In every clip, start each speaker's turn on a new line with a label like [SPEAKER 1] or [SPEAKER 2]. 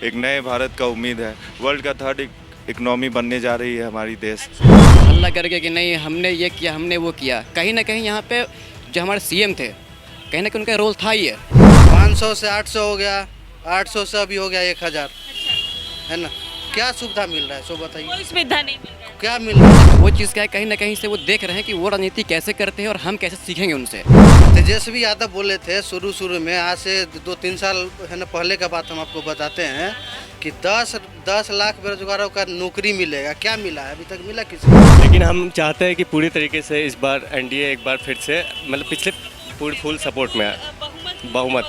[SPEAKER 1] एक नए भारत का उम्मीद है। वर्ल्ड का थर्ड इकोनॉमी बनने जा रही है हमारी देश।
[SPEAKER 2] हल्ला करके कि नहीं हमने ये किया हमने वो किया, कहीं ना कहीं यहाँ पे जो हमारे सीएम थे कहीं ना कहीं उनका रोल था ही है।
[SPEAKER 3] 500 से 800 हो गया, 800 से अभी हो गया 1000, है ना। क्या सुविधा मिल रहा है सो बताइए,
[SPEAKER 4] कोई सुविधा नहीं मिल रही।
[SPEAKER 3] क्या मिल रहा है।
[SPEAKER 2] वो चीज़ क्या है, कहीं ना कहीं से वो देख रहे हैं कि वो राजनीति कैसे करते हैं और हम कैसे सीखेंगे उनसे।
[SPEAKER 3] तेजस्वी यादव बोले थे शुरू में, आज से 2-3 साल है ना पहले का बात हम आपको बताते हैं कि 10 लाख बेरोजगारों का नौकरी मिलेगा। क्या मिला है अभी तक, मिला किसी को?
[SPEAKER 5] लेकिन हम चाहते हैं कि पूरी तरीके से इस बार एनडीए एक बार फिर से मतलब पिछले पूरी फुल सपोर्ट में है, बहुमत।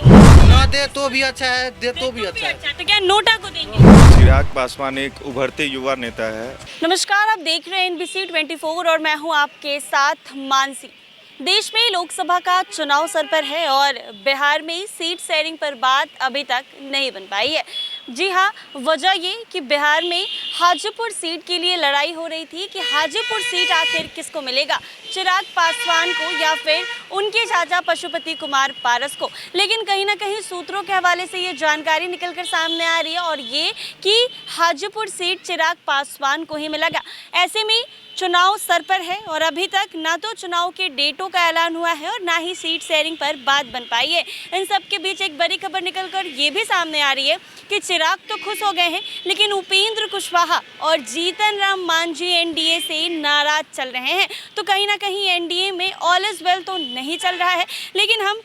[SPEAKER 3] ना दे तो भी अच्छा है, दे तो भी अच्छा है।
[SPEAKER 4] तो क्या नोटा को देंगे?
[SPEAKER 1] चिराग पासवान एक उभरते युवा नेता है।
[SPEAKER 4] नमस्कार, आप देख रहे हैं NBC 24 और मैं हूं आपके साथ मानसी। देश में लोकसभा का चुनाव सर पर है और बिहार में सीट शेयरिंग पर बात अभी तक नहीं बन पाई है। जी हाँ, वजह ये कि बिहार में हाजीपुर सीट के लिए लड़ाई हो रही थी कि हाजीपुर सीट आखिर किसको मिलेगा, चिराग पासवान को या फिर उनके चाचा पशुपति कुमार पारस को। लेकिन कहीं ना कहीं सूत्रों के हवाले से ये जानकारी निकलकर सामने आ रही है और ये कि हाजीपुर सीट चिराग पासवान को ही मिलेगा। ऐसे में चुनाव सर पर है और अभी तक ना तो चुनाव के डेटों का ऐलान हुआ है और ना ही सीट शेयरिंग पर बात बन पाई है। इन सब के बीच एक बड़ी खबर निकलकर ये भी सामने आ रही है कि चिराग तो खुश हो गए हैं, लेकिन उपेंद्र कुशवाहा और जीतन राम मांझी एनडीए से नाराज चल रहे हैं। तो कहीं ना कहीं एनडीए में ऑल इज वेल तो नहीं चल रहा है, लेकिन हम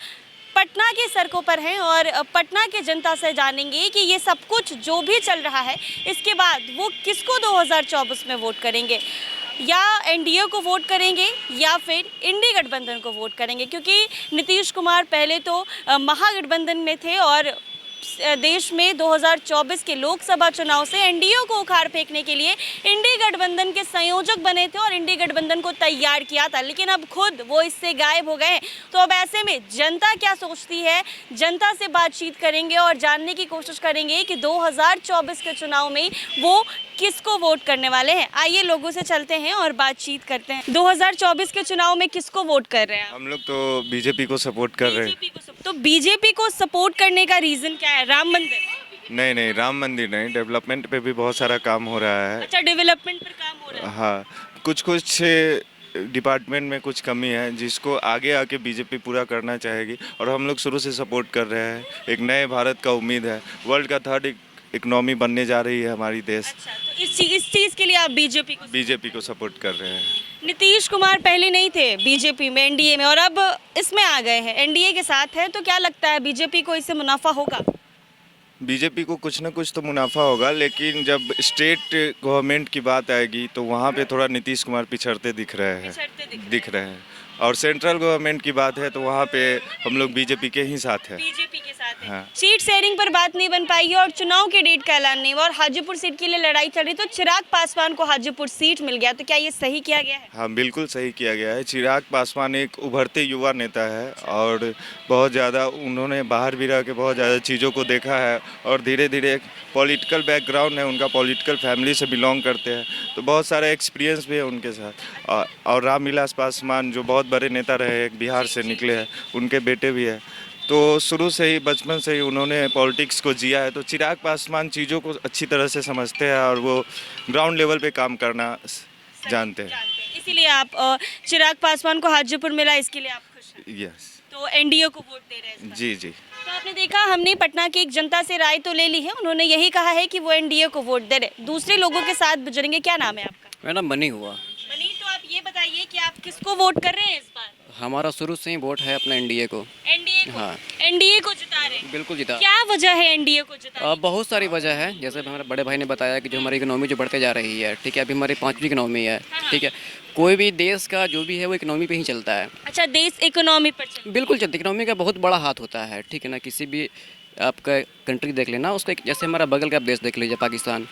[SPEAKER 4] पटना के सड़कों पर हैं और पटना के जनता से जानेंगे कि ये सब कुछ जो भी चल रहा है इसके बाद वो किसको 2024 में वोट करेंगे, या एनडीए को वोट करेंगे या फिर इंडी गठबंधन को वोट करेंगे। क्योंकि नीतीश कुमार पहले तो महागठबंधन में थे और देश में 2024 के लोकसभा चुनाव से एनडीए को उखाड़ फेंकने के लिए इंडी गठबंधन के संयोजक बने थे और इंडी गठबंधन को तैयार किया था, लेकिन अब खुद वो इससे गायब हो गए हैं। तो अब ऐसे में जनता क्या सोचती है, जनता से बातचीत करेंगे और जानने की कोशिश करेंगे कि 2024 के चुनाव में वो किसको वोट करने वाले हैं। आइए लोगों से चलते हैं और बातचीत करते हैं। 2024 के चुनाव में किसको वोट कर रहे हैं?
[SPEAKER 1] हम लोग तो बीजेपी को सपोर्ट कर रहे हैं।
[SPEAKER 4] तो बीजेपी को सपोर्ट करने का रीजन क्या है? राम मंदिर?
[SPEAKER 1] नहीं, राम मंदिर नहीं, डेवलपमेंट पे भी बहुत सारा काम हो रहा है।
[SPEAKER 4] अच्छा, डेवलपमेंट पर काम हो रहा है।
[SPEAKER 1] हाँ, कुछ डिपार्टमेंट में कुछ कमी है जिसको आगे आके बीजेपी पूरा करना चाहेगी और हम लोग शुरू से सपोर्ट कर रहे हैं। एक नए भारत का उम्मीद है। वर्ल्ड का थर्ड इकोनॉमी बनने जा रही है हमारी देश।
[SPEAKER 4] अच्छा, तो इस चीज के लिए आप बीजेपी को
[SPEAKER 1] सपोर्ट कर रहे हैं।
[SPEAKER 4] नीतीश कुमार पहले नहीं थे बीजेपी में, एनडीए में, और अब इसमें आ गए हैं, एनडीए के साथ है। तो क्या लगता है बीजेपी को इससे मुनाफा होगा?
[SPEAKER 1] बीजेपी को कुछ ना कुछ तो मुनाफा होगा, लेकिन जब स्टेट गवर्नमेंट की बात आएगी तो वहाँ पे थोड़ा नीतीश कुमार पिछड़ते दिख रहे हैं। और सेंट्रल गवर्नमेंट की बात है तो वहाँ पे हम लोग बीजेपी के ही साथ हैं।
[SPEAKER 4] बीजेपी के साथ है।
[SPEAKER 1] हाँ।
[SPEAKER 4] सीट शेयरिंग पर बात नहीं बन पाई है और चुनाव के डेट का ऐलान नहीं हुआ और हाजीपुर सीट के लिए लड़ाई चल रही, तो चिराग पासवान को हाजीपुर सीट मिल गया, तो क्या ये सही किया गया है?
[SPEAKER 1] हाँ, बिल्कुल सही किया गया है। चिराग पासवान एक उभरते युवा नेता है और बहुत ज़्यादा उन्होंने बाहर भी रह के बहुत ज़्यादा चीज़ों को देखा है और धीरे धीरे एक पॉलिटिकल बैकग्राउंड है उनका, पॉलिटिकल फैमिली से बिलोंग करते हैं, तो बहुत सारा एक्सपीरियंस भी है उनके साथ। और रामविलास पासवान जो बहुत बड़े नेता रहे, एक बिहार से निकले हैं, उनके बेटे भी है। तो शुरू से ही बचपन से ही उन्होंने पॉलिटिक्स को जिया है। तो चिराग पासवान चीज़ों को अच्छी तरह से समझते हैं और वो ग्राउंड लेवल पे काम करना जानते हैं।
[SPEAKER 4] इसीलिए आप चिराग पासवान को हाजीपुर मिला, इसके लिए आप खुश हैं?
[SPEAKER 1] यस।
[SPEAKER 4] तो एनडीए को वोट दे रहे हैं इस बार?
[SPEAKER 1] जी।
[SPEAKER 4] तो आपने देखा, हमने पटना की एक जनता से राय तो ले ली है, उन्होंने यही कहा है कि वो एनडीए को वोट दे रहे। दूसरे लोगों के साथ गुजरेंगे। क्या नाम है आपका?
[SPEAKER 2] मेरा नाम बनी हुआ।
[SPEAKER 4] मनी, तो आप ये बताइए कि आप किसको वोट कर रहे हैं इस बार?
[SPEAKER 2] हमारा शुरू से ही वोट है अपना एनडीए को।
[SPEAKER 4] एनडीए को?
[SPEAKER 2] हाँ।
[SPEAKER 4] एनडीए को जिता रहे हैं?
[SPEAKER 2] बिल्कुल जिता।
[SPEAKER 4] क्या वजह है एनडीए को जिता?
[SPEAKER 2] बहुत सारी वजह है, जैसे हमारे बड़े भाई ने बताया कि जो हमारी इकोनॉमी जो बढ़ते जा रही है, ठीक है, अभी हमारी 5वीं इकोनॉमी है, ठीक है। कोई भी देश का जो भी है वो इकोनॉमी पे ही चलता है।
[SPEAKER 4] अच्छा, देश इकोनॉमी पर चलता है?
[SPEAKER 2] बिल्कुल चलता है, इकोनॉमी का बहुत बड़ा हाथ होता है, ठीक है ना। किसी भी आपका कंट्री देख लेना, उसका जैसे हमारा बगल का आप देश देख लीजिए पाकिस्तान,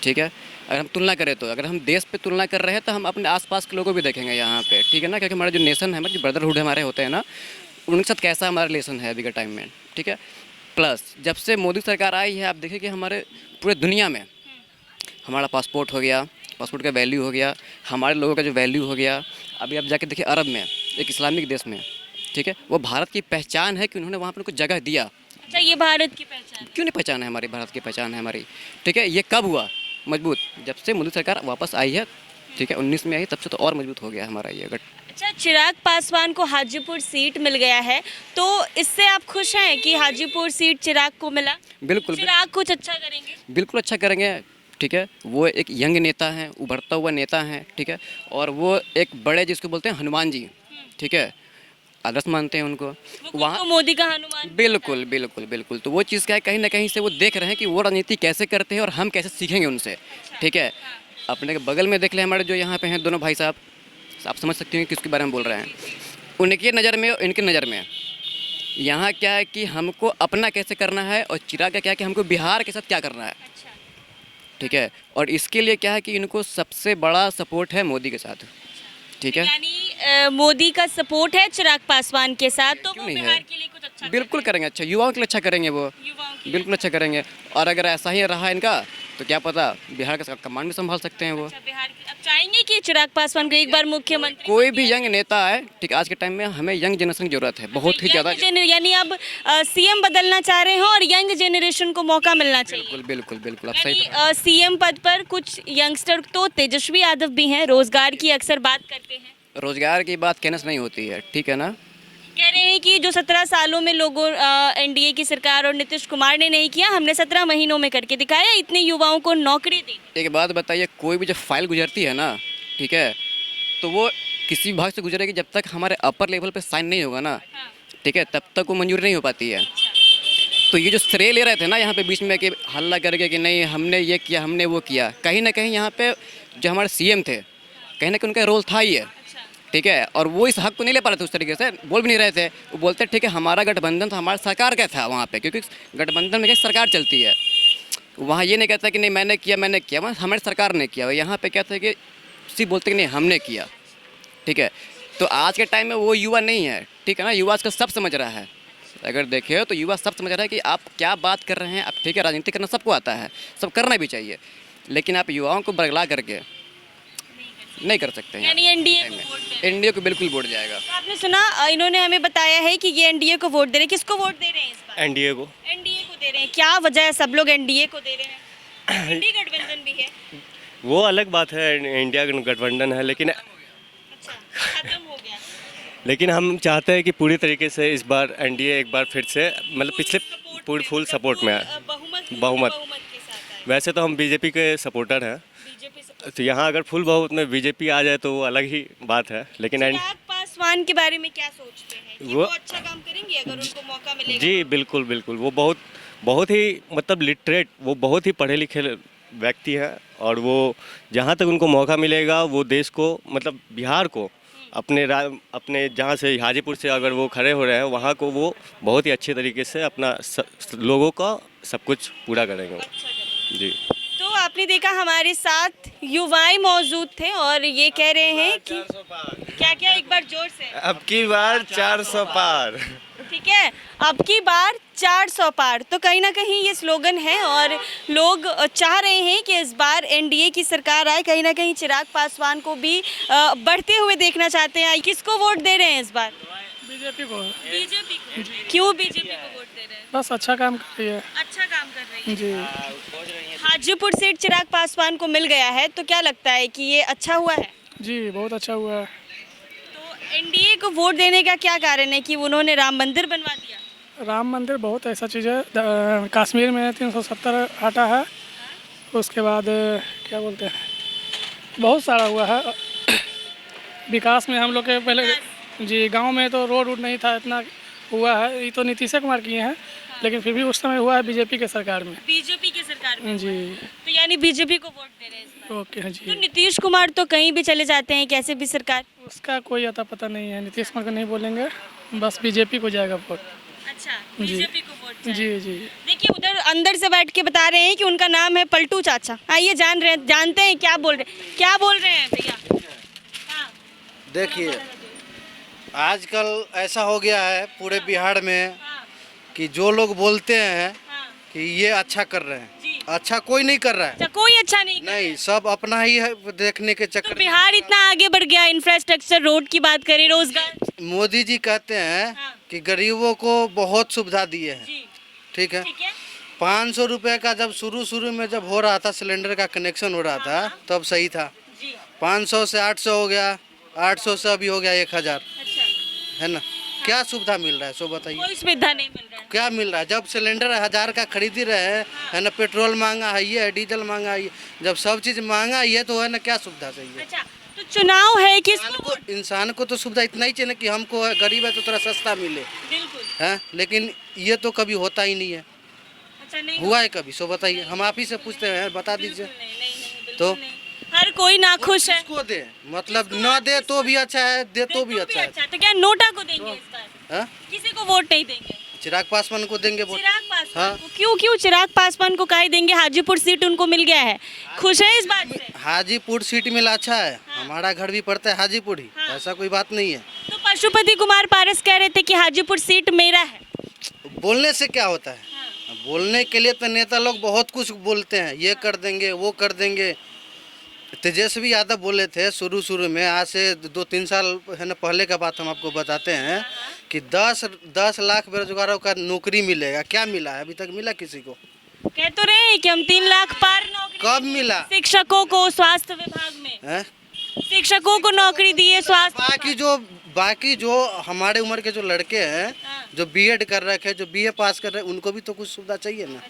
[SPEAKER 2] ठीक है। अगर हम तुलना करें तो अगर हम देश पे तुलना कर रहे हैं तो हम अपने आसपास के लोगों को भी देखेंगे यहाँ पे, ठीक है ना। क्योंकि हमारा जो नेशन है, हमारे जो ब्रदरहुड हमारे होते हैं ना, उनके साथ कैसा हमारा रिलेशन है अभी के टाइम में, ठीक है। प्लस जब से मोदी सरकार आई है, आप देखिए कि हमारे पूरे दुनिया में हमारा पासपोर्ट हो गया, पासपोर्ट का वैल्यू हो गया, हमारे लोगों का जो वैल्यू हो गया। अभी आप जाके देखिए अरब में, एक इस्लामिक देश में, ठीक है, वो भारत की पहचान है कि उन्होंने वहाँ पर कुछ जगह दिया
[SPEAKER 4] अच्छा, ये भारत की पहचान है।
[SPEAKER 2] क्यों नहीं पहचान है हमारी, भारत की पहचान है हमारी। ठीक है, ये कब हुआ मजबूत? जब से मोदी सरकार वापस आई है। ठीक है, 19 में आई, तब से तो और मजबूत हो गया हमारा ये गठ।
[SPEAKER 4] अच्छा, चिराग पासवान को हाजीपुर सीट मिल गया है, तो इससे आप खुश हैं कि हाजीपुर सीट चिराग को मिला?
[SPEAKER 2] बिल्कुल
[SPEAKER 4] चिराग कुछ अच्छा करेंगे?
[SPEAKER 2] बिल्कुल अच्छा करेंगे। ठीक है, वो एक यंग नेता हैं, उभरता हुआ नेता हैं। ठीक है, और वो एक बड़े जिसको बोलते हैं हनुमान जी। ठीक है, आदर्श मानते हैं उनको
[SPEAKER 4] वो
[SPEAKER 2] वहाँ।
[SPEAKER 4] तो मोदी का हनुमान।
[SPEAKER 2] बिल्कुल बिल्कुल बिल्कुल। तो वो चीज़ क्या है, कहीं ना कहीं से वो देख रहे हैं कि वो राजनीति कैसे करते हैं और हम कैसे सीखेंगे उनसे। ठीक है, अपने के बगल में देख ले हमारे जो यहाँ पे हैं दोनों भाई साहब, आप समझ सकते हैं किसके बारे में बोल रहे हैं। उनकी नज़र में और इनकी नज़र में यहाँ क्या है कि हमको अपना कैसे करना है, और चिराग का क्या है कि हमको बिहार के साथ क्या करना है।
[SPEAKER 4] अच्छा,
[SPEAKER 2] ठीक है, और इसके लिए क्या है कि इनको सबसे बड़ा सपोर्ट है मोदी के साथ। ठीक है,
[SPEAKER 4] यानी मोदी का सपोर्ट है चिराग पासवान के साथ, तो
[SPEAKER 2] क्यों
[SPEAKER 4] वो
[SPEAKER 2] नहीं
[SPEAKER 4] बिहार
[SPEAKER 2] है?
[SPEAKER 4] के लिए कुछ अच्छा
[SPEAKER 2] बिल्कुल करेंगे, अच्छा युवाओं के लिए अच्छा करेंगे वो,
[SPEAKER 4] युवाओं के
[SPEAKER 2] बिल्कुल अच्छा करेंगे। और अगर ऐसा ही रहा इनका तो क्या पता बिहार का कमान भी संभाल सकते हैं वो।
[SPEAKER 4] अच्छा, बिहार के अब चाहेंगे कि चिराग पासवान को एक बार मुख्यमंत्री?
[SPEAKER 2] कोई भी यंग नेता है, ठीक, आज के टाइम में हमें यंग जनरेशन की जरूरत है, बहुत ही ज़्यादा।
[SPEAKER 4] यानी अब सीएम बदलना चाह रहे हो और यंग जनरेशन को मौका मिलना चाहिए।
[SPEAKER 2] बिल्कुल बिल्कुल बिल्कुल, आप सही
[SPEAKER 4] यानी सीएम पद पर कुछ यंगस्टर, तो तेजस्वी यादव भी हैं, रोजगार की अक्सर बात करते हैं।
[SPEAKER 2] रोजगार की बात कहने से नहीं होती है। ठीक है ना,
[SPEAKER 4] कह रहे हैं कि जो 17 सालों में लोगों एनडीए की सरकार और नीतीश कुमार ने नहीं किया, हमने 17 महीनों में करके दिखाया, इतने युवाओं को नौकरी दी।
[SPEAKER 2] एक बात बताइए, कोई भी जब फाइल गुजरती है ना, ठीक है, तो वो किसी विभाग से गुजरेगी, जब तक हमारे अपर लेवल पे साइन नहीं होगा ना, ठीक है, तब तक वो मंजूरी नहीं हो पाती है। तो ये जो श्रेय ले रहे थे ना यहाँ पे बीच में कि हल्ला करके कि नहीं हमने ये किया हमने वो किया, कहीं ना कहीं यहाँ पे जो हमारे सीएम थे, कहीं ना कहीं उनका रोल था ही है। ठीक है, और वो इस हक को नहीं ले पा रहे थे, उस तरीके से बोल भी नहीं रहे थे। वो बोलते ठीक है हमारा गठबंधन था, हमारा सरकार का था वहाँ पे, क्योंकि गठबंधन में क्या सरकार चलती है। वहाँ ये नहीं कहता कि नहीं मैंने किया, वहाँ हमारी सरकार ने किया। यहाँ पे क्या था कि सिर्फ बोलते कि नहीं हमने किया। ठीक है, तो आज के टाइम में वो युवा नहीं है। ठीक है ना, युवा आजकल सब समझ रहा है। अगर देखे तो युवा सब समझ रहा है कि आप क्या बात कर रहे हैं। आप ठीक है, राजनीति करना सबको आता है, सब करना भी चाहिए, लेकिन आप युवाओं को बरगला करके नहीं कर सकते हैं।
[SPEAKER 4] यानी एनडीए को वोट दें।
[SPEAKER 2] एनडीए को बिल्कुल वोट जाएगा।
[SPEAKER 4] तो आपने सुना, इन्होंने हमें बताया है कि ये एनडीए को वोट दे रहे हैं। किसको वोट दे रहे हैं इस बार?
[SPEAKER 5] एनडीए को।
[SPEAKER 4] एनडीए को दे रहे हैं। क्या वजह है सब लोग एनडीए को दे रहे हैं? इंडी गठबंधन भी है।
[SPEAKER 5] वो अलग बात है, इंडिया गठबंधन है, लेकिन
[SPEAKER 4] अच्छा, खत्म हो गया।
[SPEAKER 5] लेकिन हम चाहते हैं कि पूरी तरीके से इस बार एनडीए एक बार फिर से मतलब पिछले पूरी फुल सपोर्ट में आए। बहुमत।
[SPEAKER 4] के साथ आए।
[SPEAKER 5] वैसे तो हम बीजेपी के सपोर्टर हैं,
[SPEAKER 4] बीजेपी से।
[SPEAKER 5] तो यहाँ अगर फुल बहुमत में बीजेपी आ जाए तो वो अलग ही बात है। लेकिन
[SPEAKER 4] चिराग पासवान के बारे में क्या सोचते हैं कि वो
[SPEAKER 5] वो-
[SPEAKER 4] अच्छा काम करेंगे अगर उनको मौका मिलेगा?
[SPEAKER 5] जी बिल्कुल बिल्कुल, वो बहुत ही मतलब लिटरेट, वो बहुत ही पढ़े लिखे व्यक्ति हैं, और वो जहाँ तक उनको मौका मिलेगा वो देश को मतलब बिहार को अपने जहाँ से हाजीपुर से अगर वो खड़े हो रहे हैं वहाँ को वो बहुत ही अच्छे तरीके से अपना लोगों का सब कुछ पूरा करेंगे वो।
[SPEAKER 4] अच्छा करेंगे।
[SPEAKER 5] जी।
[SPEAKER 4] तो आपने देखा हमारे साथ युवाएं मौजूद थे और ये कह रहे हैं कि क्या क्या, एक बार जोर से।
[SPEAKER 1] अब की बार 400 पार।
[SPEAKER 4] ठीक है, अब की बार 400 पार, तो कहीं ना कहीं ये स्लोगन है और लोग चाह रहे हैं कि इस बार एनडीए की सरकार आए। कहीं ना कहीं चिराग पासवान को भी बढ़ते हुए देखना चाहते हैं। किसको वोट दे रहे हैं इस बार?
[SPEAKER 6] बीजेपी को।
[SPEAKER 4] बीजेपी को। क्यों बीजेपी को वोट दे रहे हैं?
[SPEAKER 6] बस अच्छा काम कर रही है
[SPEAKER 4] अच्छा काम कर रही है।
[SPEAKER 6] जी।
[SPEAKER 4] हाजीपुर सीट चिराग पासवान को मिल गया है, तो क्या लगता है कि ये अच्छा हुआ है?
[SPEAKER 6] जी बहुत अच्छा हुआ है।
[SPEAKER 4] तो एनडीए को वोट देने का क्या कारण है कि उन्होंने राम मंदिर बनवा दिया?
[SPEAKER 6] राम मंदिर बहुत ऐसा चीज़ है, कश्मीर में 370 हटा है, उसके बाद क्या बोलते हैं बहुत सारा हुआ है विकास में। हम लोग के पहले जी गांव में तो रोड नहीं था, इतना हुआ है। ये तो नीतीश कुमार किए हैं, लेकिन फिर भी उस समय हुआ है बीजेपी के सरकार में।
[SPEAKER 4] बीजेपी की सरकार में।
[SPEAKER 6] जी
[SPEAKER 4] तो यानी बीजेपी को वोट दे रहे हैं इस बार।
[SPEAKER 6] ओके हाँ
[SPEAKER 4] तो
[SPEAKER 6] जी।
[SPEAKER 4] नीतीश कुमार तो कहीं भी चले जाते हैं, कैसे भी सरकार।
[SPEAKER 6] उसका कोई अता पता नहीं है, नीतीश कुमार को नहीं बोलेंगे, बस बीजेपी को जाएगा वोट।
[SPEAKER 4] अच्छा,
[SPEAKER 6] जी।
[SPEAKER 4] बीजेपी को वोट
[SPEAKER 6] जी जी।
[SPEAKER 4] देखिए उधर अंदर से बैठ के बता रहे हैं कि उनका नाम है पलटू चाचा। आइए जानते हैं क्या बोल रहे हैं भैया। हाँ।
[SPEAKER 3] देखिए आजकल ऐसा हो गया है पूरे बिहार में
[SPEAKER 4] हाँ,
[SPEAKER 3] कि जो लोग बोलते हैं
[SPEAKER 4] हाँ,
[SPEAKER 3] कि ये अच्छा कर रहे हैं,
[SPEAKER 4] जी।
[SPEAKER 3] अच्छा कोई नहीं कर रहा है।
[SPEAKER 4] अच्छा, कोई अच्छा नहीं कर
[SPEAKER 3] नहीं, सब अपना ही है देखने के
[SPEAKER 4] तो
[SPEAKER 3] चक्कर में।
[SPEAKER 4] बिहार इतना आगे बढ़ गया, इंफ्रास्ट्रक्चर, रोड की बात करें, रोजगार।
[SPEAKER 3] मोदी जी कहते हैं
[SPEAKER 4] हाँ।
[SPEAKER 3] कि गरीबों को बहुत सुविधा दिए हैं,
[SPEAKER 4] जी।
[SPEAKER 3] ठीक है।
[SPEAKER 4] ठीक है।
[SPEAKER 3] 500 रुपये का जब शुरू में जब हो रहा था, सिलेंडर का कनेक्शन हो रहा था, तब सही था।
[SPEAKER 4] जी।
[SPEAKER 3] 500 से 800 हो गया, 800 से अभी हो गया 1000,
[SPEAKER 4] अच्छा,
[SPEAKER 3] है ना। क्या सुविधा मिल रहा है सो बताइए,
[SPEAKER 4] कोई सुविधा नहीं मिल रहा है।
[SPEAKER 3] क्या मिल रहा है? जब सिलेंडर 1000 का खरीद ही रहे हैं, है ना, पेट्रोल महंगा है, डीजल महंगा है, जब सब चीज़ महंगा ही है तो है ना, क्या सुविधा चाहिए?
[SPEAKER 4] अच्छा, तो चुनाव है किसको?
[SPEAKER 3] इंसान को तो सुविधा इतना ही चाहिए ना कि हमको गरीब है तो थोड़ा सस्ता मिले,
[SPEAKER 4] बिल्कुल।
[SPEAKER 3] है, लेकिन ये तो कभी होता ही नहीं है।
[SPEAKER 4] अच्छा, नहीं
[SPEAKER 3] हुआ है कभी सो बताइए, हम आप ही से पूछते हैं, बता दीजिए।
[SPEAKER 4] नहीं, नहीं, नहीं, बिल्कुल
[SPEAKER 3] तो
[SPEAKER 4] नहीं। हर कोई नाखुश है।
[SPEAKER 3] किसको दे, मतलब न दे तो भी अच्छा है, दे तो भी अच्छा है।
[SPEAKER 4] अच्छा, तो क्या नोटा को देंगे इस बार?
[SPEAKER 3] हाँ?
[SPEAKER 4] किसी को वोट नहीं देंगे?
[SPEAKER 3] चिराग पासवान को देंगे वोट।
[SPEAKER 4] चिराग पासवान
[SPEAKER 3] हाँ।
[SPEAKER 4] को क्यों चिराग पासवान को काहे देंगे? हाजीपुर सीट उनको मिल गया है, खुश है इस बात से?
[SPEAKER 3] हाजीपुर सीट मिला, अच्छा है। हमारा घर भी पड़ता है हाजीपुर ही,
[SPEAKER 4] हाँ।
[SPEAKER 3] ऐसा कोई बात नहीं है।
[SPEAKER 4] तो पशुपति कुमार पारस कह रहे थे कि हाजीपुर सीट मेरा है।
[SPEAKER 3] बोलने से क्या होता है? बोलने के लिए तो नेता लोग बहुत कुछ बोलते हैं, ये कर देंगे, वो कर देंगे। तेजस्वी यादव बोले थे शुरू में, आज से 2-3 साल है ना पहले का बात हम आपको बताते हैं कि 10 लाख बेरोजगारों का नौकरी मिलेगा। क्या मिला है? अभी तक मिला किसी को?
[SPEAKER 4] कह तो रहे हैं कि हम 3 लाख पार नौकरी
[SPEAKER 3] कब मिला?
[SPEAKER 4] शिक्षकों को स्वास्थ्य विभाग में,
[SPEAKER 3] है?
[SPEAKER 4] शिक्षकों को नौकरी दी है स्वास्थ्य।
[SPEAKER 3] बाकी जो हमारे उम्र के जो लड़के हैं, जो बीएड कर रखे हैं, जो बीए पास कर रहे हैं, उनको भी तो कुछ सुविधा चाहिए ना।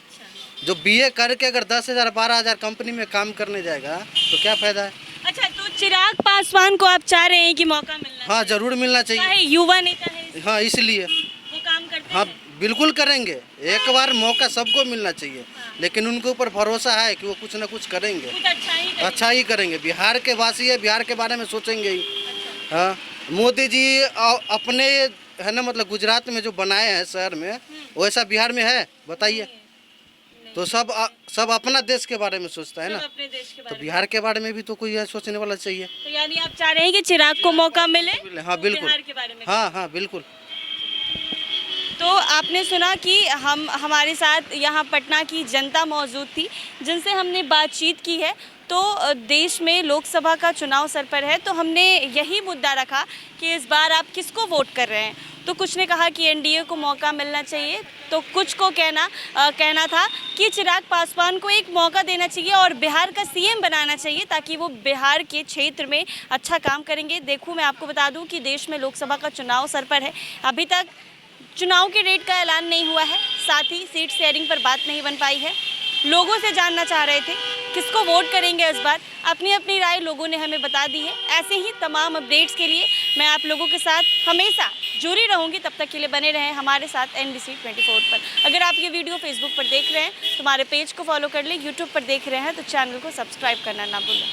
[SPEAKER 3] जो बीए करके अगर 10,000 12,000 कंपनी में काम करने जाएगा तो क्या फायदा है?
[SPEAKER 4] अच्छा, तो चिराग पासवान को आप चाह रहे हैं कि मौका मिलना
[SPEAKER 3] हाँ, जरूर मिलना चाहिए।
[SPEAKER 4] चाहिए? युवा नेता है,
[SPEAKER 3] हाँ, इसलिए
[SPEAKER 4] वो काम करते
[SPEAKER 3] हाँ
[SPEAKER 4] हैं।
[SPEAKER 3] बिल्कुल करेंगे। एक बार मौका सबको मिलना चाहिए, लेकिन उनके ऊपर भरोसा है कि वो कुछ ना कुछ करेंगे,
[SPEAKER 4] कुछ अच्छा ही करेंगे।
[SPEAKER 3] अच्छा ही करेंगे। बिहार के वासी है, बिहार के बारे में सोचेंगे ही। हाँ, मोदी जी अपने है ना, मतलब गुजरात में जो बनाए हैं शहर में, वैसा बिहार में है बताइए? तो सब अपना देश के बारे में सोचता है ना,
[SPEAKER 4] सब अपने देश के
[SPEAKER 3] तो
[SPEAKER 4] बारे में।
[SPEAKER 3] बिहार के बारे में भी तो कोई है सोचने वाला चाहिए।
[SPEAKER 4] तो यानी आप चाह रहे हैं कि चिराग को मौका मिले?
[SPEAKER 3] हाँ बिल्कुल,
[SPEAKER 4] बिहार के बारे में।
[SPEAKER 3] हाँ बिल्कुल।
[SPEAKER 4] तो आपने सुना कि हमारे साथ यहाँ पटना की जनता मौजूद थी, जिनसे हमने बातचीत की है। तो देश में लोकसभा का चुनाव सर पर है, तो हमने यही मुद्दा रखा कि इस बार आप किसको वोट कर रहे हैं। तो कुछ ने कहा कि एनडीए को मौका मिलना चाहिए, तो कुछ को कहना था कि चिराग पासवान को एक मौका देना चाहिए और बिहार का सीएम बनाना चाहिए, ताकि वो बिहार के क्षेत्र में अच्छा काम करेंगे। देखो, मैं आपको बता दूं कि देश में लोकसभा का चुनाव सर पर है। अभी तक चुनाव के डेट का ऐलान नहीं हुआ है, साथ ही सीट शेयरिंग पर बात नहीं बन पाई है। लोगों से जानना चाह रहे थे किसको वोट करेंगे इस बार, अपनी अपनी राय लोगों ने हमें बता दी है। ऐसे ही तमाम अपडेट्स के लिए मैं आप लोगों के साथ हमेशा जुड़ी रहूंगी। तब तक के लिए बने रहें हमारे साथ NBC 24 पर। अगर आप ये वीडियो फेसबुक पर देख रहे हैं तो हमारे पेज को फॉलो कर लें, यूट्यूब पर देख रहे हैं तो चैनल को सब्सक्राइब करना ना भूलें।